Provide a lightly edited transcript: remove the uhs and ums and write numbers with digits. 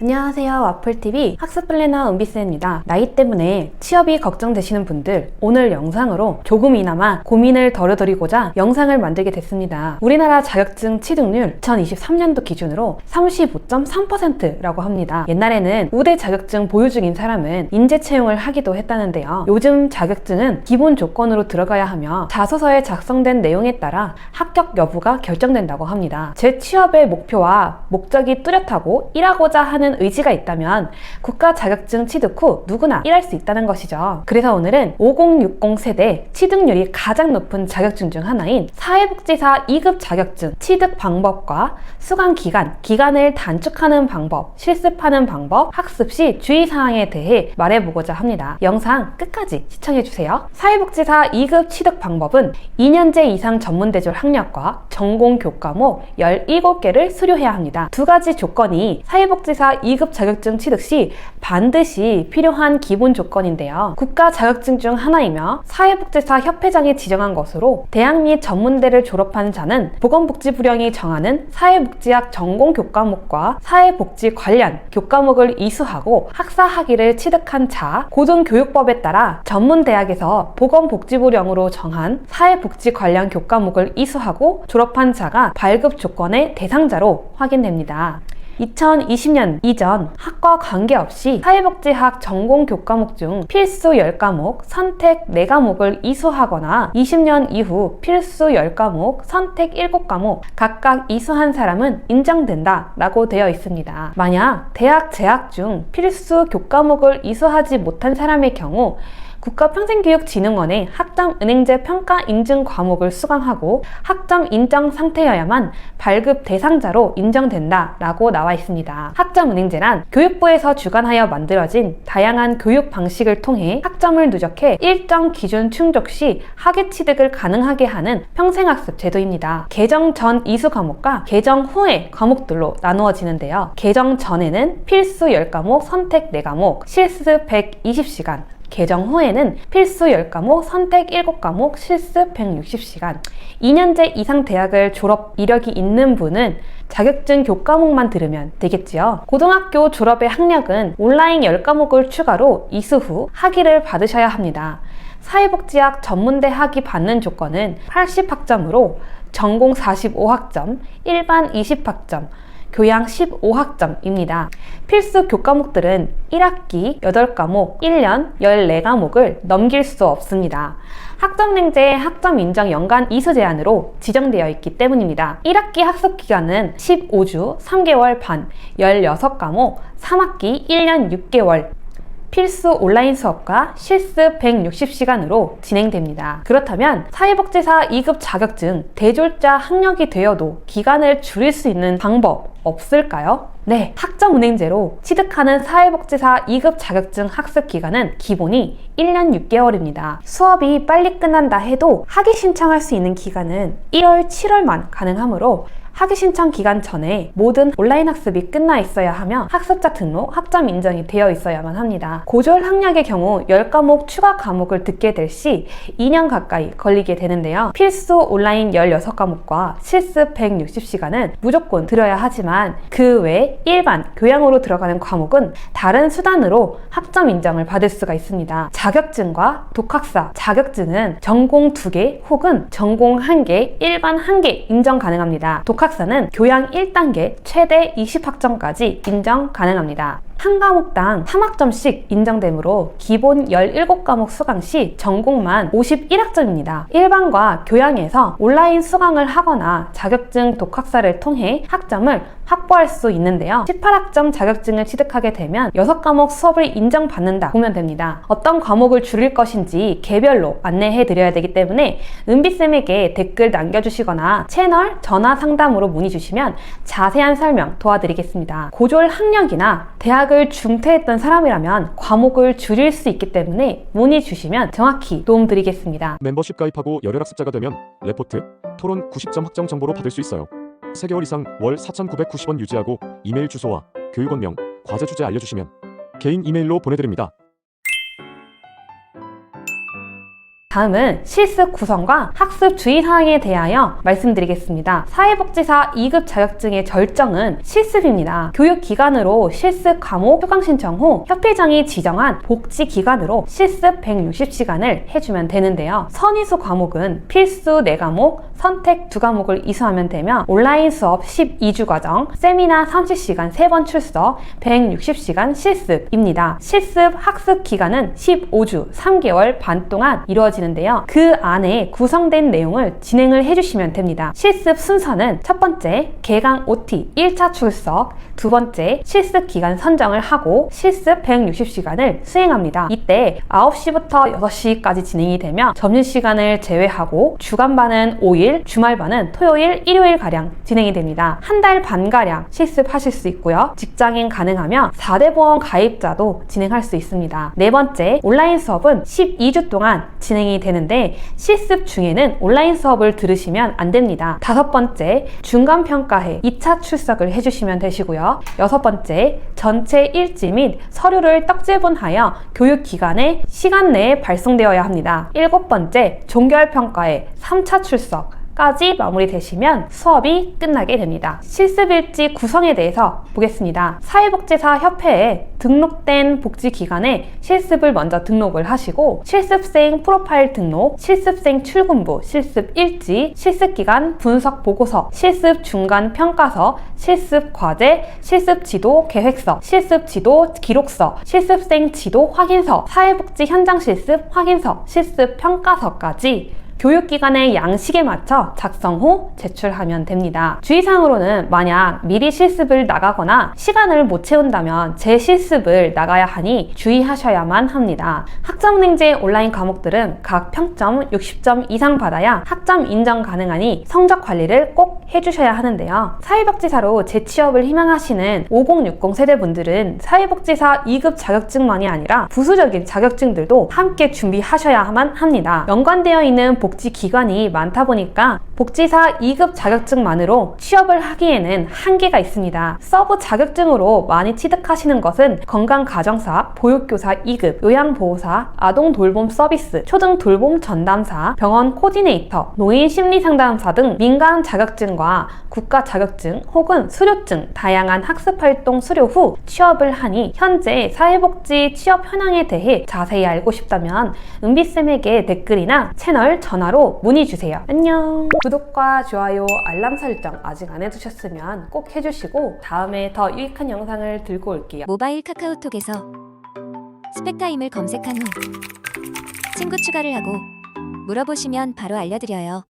안녕하세요. 와플TV 학습플래너 은비쌤입니다. 나이 때문에 취업이 걱정되시는 분들, 오늘 영상으로 조금이나마 고민을 덜어드리고자 영상을 만들게 됐습니다. 우리나라 자격증 취득률 2023년도 기준으로 35.3%라고 합니다. 옛날에는 우대 자격증 보유 중인 사람은 인재 채용을 하기도 했다는데요. 요즘 자격증은 기본 조건으로 들어가야 하며 자소서에 작성된 내용에 따라 합격 여부가 결정된다고 합니다. 제 취업의 목표와 목적이 뚜렷하고 일하고자 하는 의지가 있다면 국가 자격증 취득 후 누구나 일할 수 있다는 것이죠. 그래서 오늘은 5060 세대 취득률이 가장 높은 자격증 중 하나인 사회복지사 2급 자격증 취득 방법과 수강 기간을 단축하는 방법, 실습하는 방법, 학습 시 주의사항에 대해 말해보고자 합니다. 영상 끝까지 시청해주세요. 사회복지사 2급 취득 방법은 2년제 이상 전문대졸 학력과 전공 교과목 17개를 수료해야 합니다. 두 가지 조건이 사회복지사 2급 자격증 취득 시 반드시 필요한 기본 조건인데요. 국가 자격증 중 하나이며 사회복지사 협회장이 지정한 것으로 대학 및 전문대를 졸업한 자는 보건복지부령이 정하는 사회복지학 전공 교과목과 사회복지 관련 교과목을 이수하고 학사 학위를 취득한 자, 고등교육법에 따라 전문대학에서 보건복지부령으로 정한 사회복지 관련 교과목을 이수하고 졸업한 자가 발급 조건의 대상자로 확인됩니다. 2020년 이전 학과 관계없이 사회복지학 전공 교과목 중 필수 10과목, 선택 4과목을 이수하거나 20년 이후 필수 10과목, 선택 7과목 각각 이수한 사람은 인정된다 라고 되어 있습니다. 만약 대학 재학 중 필수 교과목을 이수하지 못한 사람의 경우 국가평생교육진흥원의 학점은행제 평가 인증 과목을 수강하고 학점 인정 상태여야만 발급 대상자로 인정된다 라고 나와 있습니다. 학점은행제란 교육부에서 주관하여 만들어진 다양한 교육 방식을 통해 학점을 누적해 일정 기준 충족 시 학위 취득을 가능하게 하는 평생학습 제도입니다. 개정 전 이수 과목과 개정 후의 과목들로 나누어지는데요. 개정 전에는 필수 10과목, 선택 4과목, 실습 120시간, 개정 후에는 필수 10과목, 선택 7과목, 실습 160시간. 2년제 이상 대학을 졸업 이력이 있는 분은 자격증 교과목만 들으면 되겠지요. 고등학교 졸업의 학력은 온라인 10과목을 추가로 이수 후 학위를 받으셔야 합니다. 사회복지학 전문대 학위 받는 조건은 80학점으로 전공 45학점, 일반 20학점, 교양 15학점입니다. 필수 교과목들은 1학기 8과목, 1년 14과목을 넘길 수 없습니다. 학점은행제의 학점 인정 연간 이수 제한으로 지정되어 있기 때문입니다. 1학기 학습 기간은 15주 3개월 반, 16과목, 3학기 1년 6개월, 필수 온라인 수업과 실습 160시간으로 진행됩니다. 그렇다면 사회복지사 2급 자격증 대졸자 학력이 되어도 기간을 줄일 수 있는 방법 없을까요? 네, 학점은행제로 취득하는 사회복지사 2급 자격증 학습 기간은 기본이 1년 6개월입니다. 수업이 빨리 끝난다 해도 학위 신청할 수 있는 기간은 1월, 7월만 가능하므로 학위 신청 기간 전에 모든 온라인 학습이 끝나 있어야 하며 학습자 등록, 학점 인정이 되어 있어야만 합니다. 고졸 학력의 경우 10과목 추가 과목을 듣게 될 시 2년 가까이 걸리게 되는데요. 필수 온라인 16과목과 실습 160시간은 무조건 들어야 하지만 그 외 일반 교양으로 들어가는 과목은 다른 수단으로 학점 인정을 받을 수가 있습니다. 자격증과 독학사, 자격증은 전공 2개 혹은 전공 1개, 일반 1개 인정 가능합니다. 독학사는 교양 1단계 최대 20학점까지 인정 가능합니다. 한 과목당 3학점씩 인정되므로 기본 17과목 수강 시 전공만 51학점입니다. 일반과 교양에서 온라인 수강을 하거나 자격증 독학사를 통해 학점을 확보할 수 있는데요. 18학점 자격증을 취득하게 되면 6과목 수업을 인정받는다 보면 됩니다. 어떤 과목을 줄일 것인지 개별로 안내해 드려야 되기 때문에 은비쌤에게 댓글 남겨주시거나 채널 전화 상담으로 문의 주시면 자세한 설명 도와드리겠습니다. 고졸 학력이나 대학을 중퇴했던 사람이라면 과목을 줄일 수 있기 때문에 문의 주시면 정확히 도움드리겠습니다. 멤버십 가입하고 열혈학습자가 되면 레포트, 토론 90점 학점 정보로 받을 수 있어요. 3개월 이상 월 4,990원 유지하고 이메일 주소와 교육원명, 과제 주제 알려주시면 개인 이메일로 보내드립니다. 다음은 실습 구성과 학습 주의사항에 대하여 말씀드리겠습니다. 사회복지사 2급 자격증의 절정은 실습입니다. 교육기관으로 실습 과목 수강 신청 후 협회장이 지정한 복지기관으로 실습 160시간을 해주면 되는데요. 선이수 과목은 필수 4과목, 선택 2과목을 이수하면 되며 온라인 수업 12주 과정, 세미나 30시간 3번 출석, 160시간 실습입니다. 실습 학습 기간은 15주 3개월 반 동안 이루어지는데요. 그 안에 구성된 내용을 진행을 해주시면 됩니다. 실습 순서는 첫 번째, 개강 OT 1차 출석, 두 번째, 실습 기간 선정을 하고 실습 160시간을 수행합니다. 이때 9시부터 6시까지 진행이 되며 점심시간을 제외하고 주간반은 5일, 주말반은 토요일, 일요일가량 진행이 됩니다. 한 달 반가량 실습하실 수 있고요. 직장인 가능하며 4대 보험 가입자도 진행할 수 있습니다. 네 번째, 온라인 수업은 12주 동안 진행이 되는데 실습 중에는 온라인 수업을 들으시면 안 됩니다. 다섯 번째, 중간평가회 2차 출석을 해주시면 되시고요. 여섯 번째, 전체 일지 및 서류를 떡제본하여 교육기관에 시간 내에 발송되어야 합니다. 일곱 번째, 종결평가회 3차 출석 까지 마무리되시면 수업이 끝나게 됩니다. 실습일지 구성에 대해서 보겠습니다. 사회복지사 협회에 등록된 복지기관에 실습을 먼저 등록을 하시고 실습생 프로파일 등록, 실습생 출근부, 실습일지, 실습기간 분석 보고서, 실습 중간 평가서, 실습 과제, 실습 지도 계획서, 실습 지도 기록서, 실습생 지도 확인서, 사회복지 현장 실습 확인서, 실습 평가서까지 교육기관의 양식에 맞춰 작성 후 제출하면 됩니다. 주의사항으로는 만약 미리 실습을 나가거나 시간을 못 채운다면 재실습을 나가야 하니 주의하셔야만 합니다. 학점은행제 온라인 과목들은 각 평점 60점 이상 받아야 학점 인정 가능하니 성적 관리를 꼭 해주셔야 하는데요. 사회복지사로 재취업을 희망하시는 5060 세대분들은 사회복지사 2급 자격증만이 아니라 부수적인 자격증들도 함께 준비하셔야만 합니다. 연관되어 있는 복지기관이 많다 보니까 복지사 2급 자격증만으로 취업을 하기에는 한계가 있습니다. 서브 자격증으로 많이 취득하시는 것은 건강가정사, 보육교사 2급, 요양보호사, 아동돌봄 서비스, 초등돌봄 전담사, 병원 코디네이터, 노인심리상담사 등 민간 자격증과 국가 자격증 혹은 수료증, 다양한 학습활동 수료 후 취업을 하니 현재 사회복지 취업 현황에 대해 자세히 알고 싶다면 은비쌤에게 댓글이나 채널 전화로 문의주세요. 안녕! 구독과 좋아요, 알람 설정 아직 안 해두셨으면 꼭 해주시고 다음에 더 유익한 영상을 들고 올게요. 모바일 카카오톡에서 스펙타임을 검색한 후 친구 추가를 하고 물어보시면 바로 알려드려요.